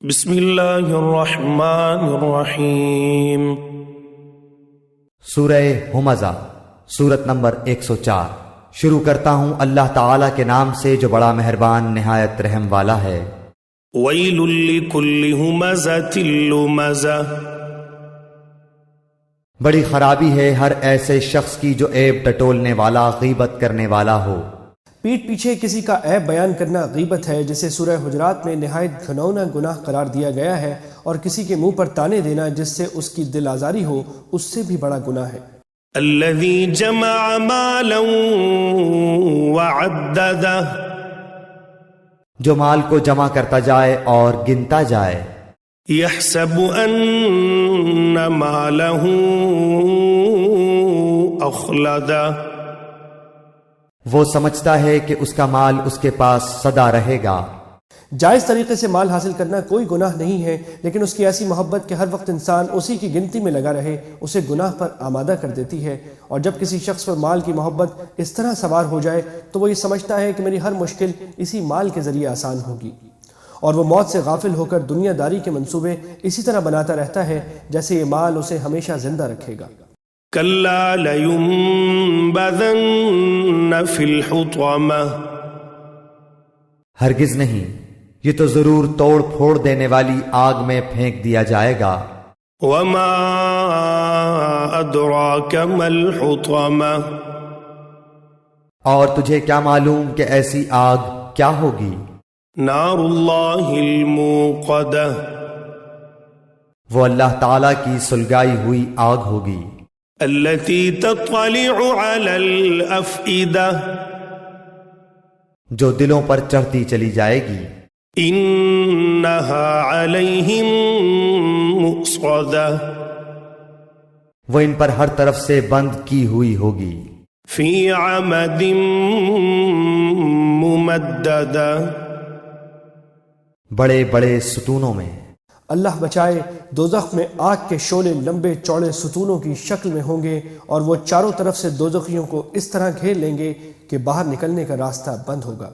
بسم اللہ الرحمن الرحیم۔ سورہ ہمزہ سورت نمبر 104۔ شروع کرتا ہوں اللہ تعالیٰ کے نام سے جو بڑا مہربان نہایت رحم والا ہے۔ ویل لکل ہمزۃ لمزہ، بڑی خرابی ہے ہر ایسے شخص کی جو عیب ٹٹولنے والا غیبت کرنے والا ہو۔ پیٹھ پیچھے کسی کا عیب بیان کرنا غیبت ہے، جسے سورہ حجرات میں نہایت گھناؤنا گناہ قرار دیا گیا ہے، اور کسی کے منہ پر تانے دینا جس سے اس کی دل آزاری ہو اس سے بھی بڑا گناہ ہے۔ الذی جمع مالا وعددہ، جو مال کو جمع کرتا جائے اور گنتا جائے۔ یحسب ان مالہ اخلدہ، وہ سمجھتا ہے کہ اس کا مال اس کے پاس سدا رہے گا۔ جائز طریقے سے مال حاصل کرنا کوئی گناہ نہیں ہے، لیکن اس کی ایسی محبت کہ ہر وقت انسان اسی کی گنتی میں لگا رہے اسے گناہ پر آمادہ کر دیتی ہے، اور جب کسی شخص پر مال کی محبت اس طرح سوار ہو جائے تو وہ یہ سمجھتا ہے کہ میری ہر مشکل اسی مال کے ذریعے آسان ہوگی، اور وہ موت سے غافل ہو کر دنیا داری کے منصوبے اسی طرح بناتا رہتا ہے جیسے یہ مال اسے ہمیشہ زندہ رکھے گا۔ کلا لینبذن فی الحطمہ، ہرگز نہیں، یہ تو ضرور توڑ پھوڑ دینے والی آگ میں پھینک دیا جائے گا۔ وما ادراک ما الحطمہ، اور تجھے کیا معلوم کہ ایسی آگ کیا ہوگی؟ نار اللہ الموقدہ، وہ اللہ تعالیٰ کی سلگائی ہوئی آگ ہوگی۔ التي تطلع على الافئدہ، جو دلوں پر چڑھتی چلی جائے گی۔ انہا علیہم مؤصدہ، وہ ان پر ہر طرف سے بند کی ہوئی ہوگی۔ فی عمد ممددہ، بڑے بڑے ستونوں میں۔ اللہ بچائے، دوزخ میں آگ کے شعلے لمبے چوڑے ستونوں کی شکل میں ہوں گے، اور وہ چاروں طرف سے دوزخیوں کو اس طرح گھیر لیں گے کہ باہر نکلنے کا راستہ بند ہوگا۔